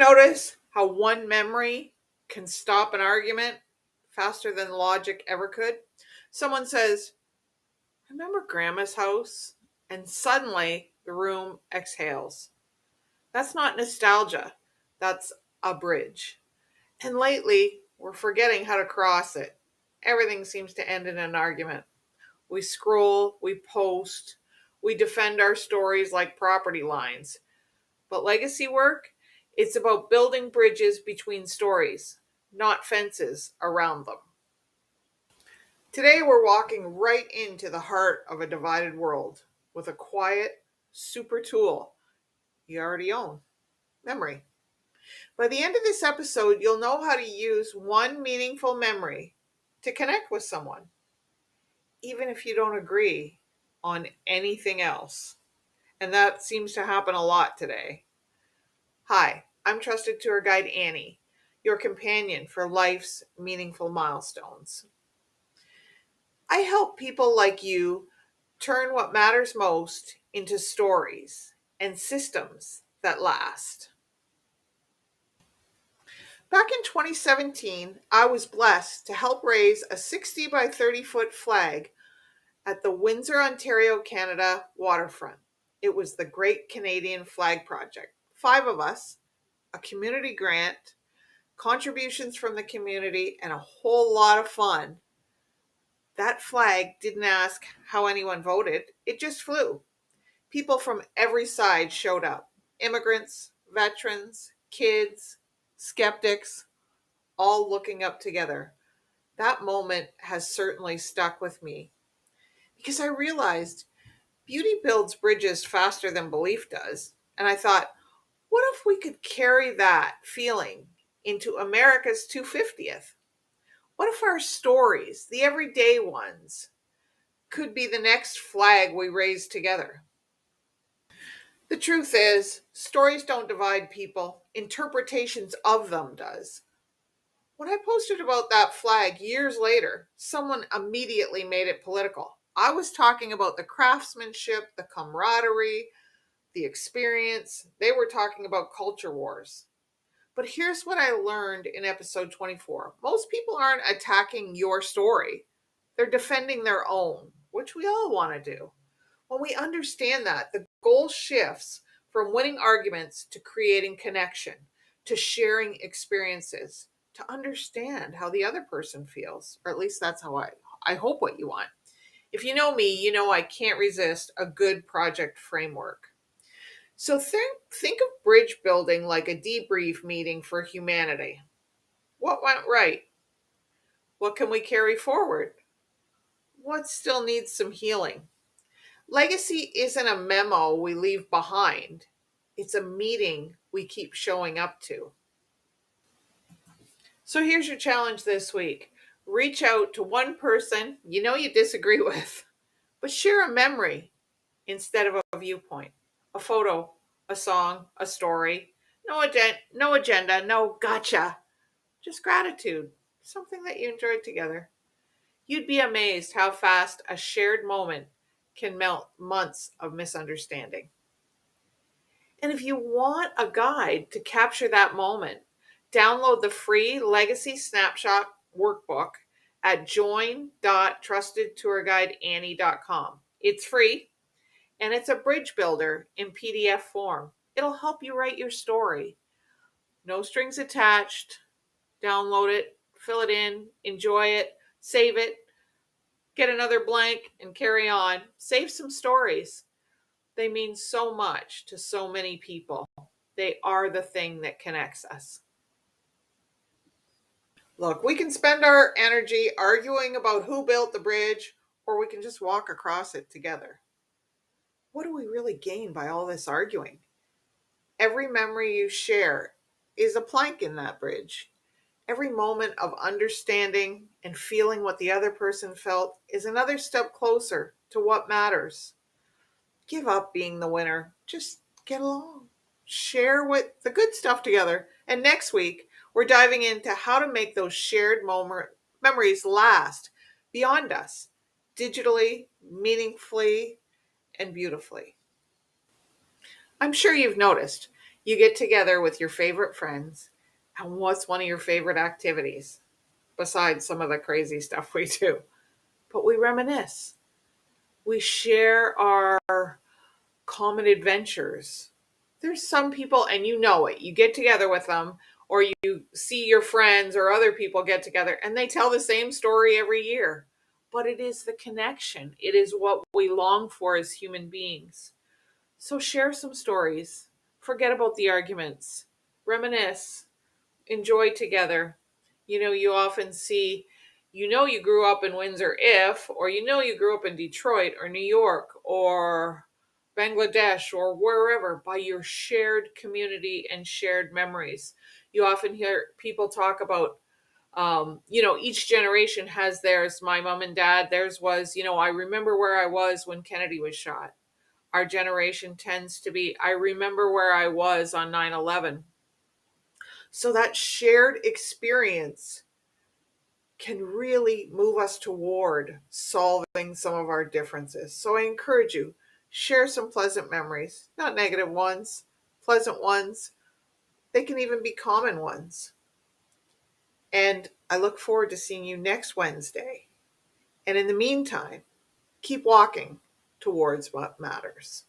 notice how one memory can stop an argument faster than logic ever could? Someone says, "Remember Grandma's house?" And suddenly the room exhales. That's not nostalgia, that's a bridge. And lately, we're forgetting how to cross it. Everything seems to end in an argument. We scroll, we post, we defend our stories like property lines. But legacy work, it's about building bridges between stories, not fences around them. Today, we're walking right into the heart of a divided world with a quiet, super tool you already own: memory. By the end of this episode, you'll know how to use one meaningful memory to connect with someone, even if you don't agree on anything else. And that seems to happen a lot today. Hi, I'm trusted tour guide Annie, your companion for life's meaningful milestones. I help people like you turn what matters most into stories and systems that last. Back in 2017, I was blessed to help raise a 60 by 30-foot flag at the Windsor, Ontario, Canada waterfront. It was the Great Canadian Flag Project. 5 of us, a community grant, contributions from the community, and a whole lot of fun. That flag didn't ask how anyone voted, it just flew. People from every side showed up: immigrants, veterans, kids, skeptics, all looking up together. That moment has certainly stuck with me because I realized beauty builds bridges faster than belief does. And I thought, what if we could carry that feeling into America's 250th? What if our stories, the everyday ones, could be the next flag we raise together? The truth is, stories don't divide people, interpretations of them does. When I posted about that flag years later, someone immediately made it political. I was talking about the craftsmanship, the camaraderie, the experience. They were talking about culture wars. But here's what I learned in episode 24. Most people aren't attacking your story, they're defending their own, which we all want to do. When we understand that, the goal shifts from winning arguments to creating connection, to sharing experiences, to understand how the other person feels. Or at least that's how I hope what you want. If you know me, you know I can't resist a good project framework. So think of bridge building like a debrief meeting for humanity. What went right? What can we carry forward? What still needs some healing? Legacy isn't a memo we leave behind. It's a meeting we keep showing up to. So here's your challenge this week. Reach out to one person you know you disagree with, but share a memory instead of a viewpoint. A photo, a song, a story. No agenda, no gotcha. Just gratitude. Something that you enjoyed together. You'd be amazed how fast a shared moment can melt months of misunderstanding. And if you want a guide to capture that moment, download the free Legacy Snapshot workbook at join.trustedtourguideannie.com. It's free and it's a bridge builder in PDF form. It'll help you write your story. No strings attached. Download it, fill it in, enjoy it, save it, get another blank, and carry on. Save some stories. They mean so much to so many people. They are the thing that connects us. Look, we can spend our energy arguing about who built the bridge, or we can just walk across it together. What do we really gain by all this arguing? Every memory you share is a plank in that bridge. Every moment of understanding and feeling what the other person felt is another step closer to what matters. Give up being the winner. Just get along. Share what the good stuff together. And next week, we're diving into how to make those shared memories last beyond us, digitally, meaningfully, and beautifully. I'm sure you've noticed You get together with your favorite friends, and what's one of your favorite activities besides some of the crazy stuff we do? But we reminisce. We share our common adventures. There's some people, and you know it, you get together with them, or you see your friends or other people get together and they tell the same story every year. But it is the connection, it is what we long for as human beings. So share some stories, forget about the arguments, reminisce, enjoy together. You often see, you grew up in Windsor or you grew up in Detroit or New York or Bangladesh or wherever by your shared community and shared memories. You often hear people talk about, each generation has theirs. My mom and dad, theirs was, I remember where I was when Kennedy was shot. Our generation tends to be, I remember where I was on 9/11. So that shared experience can really move us toward solving some of our differences. So I encourage you, share some pleasant memories, not negative ones, pleasant ones. They can even be common ones. And I look forward to seeing you next Wednesday. And in the meantime, keep walking towards what matters.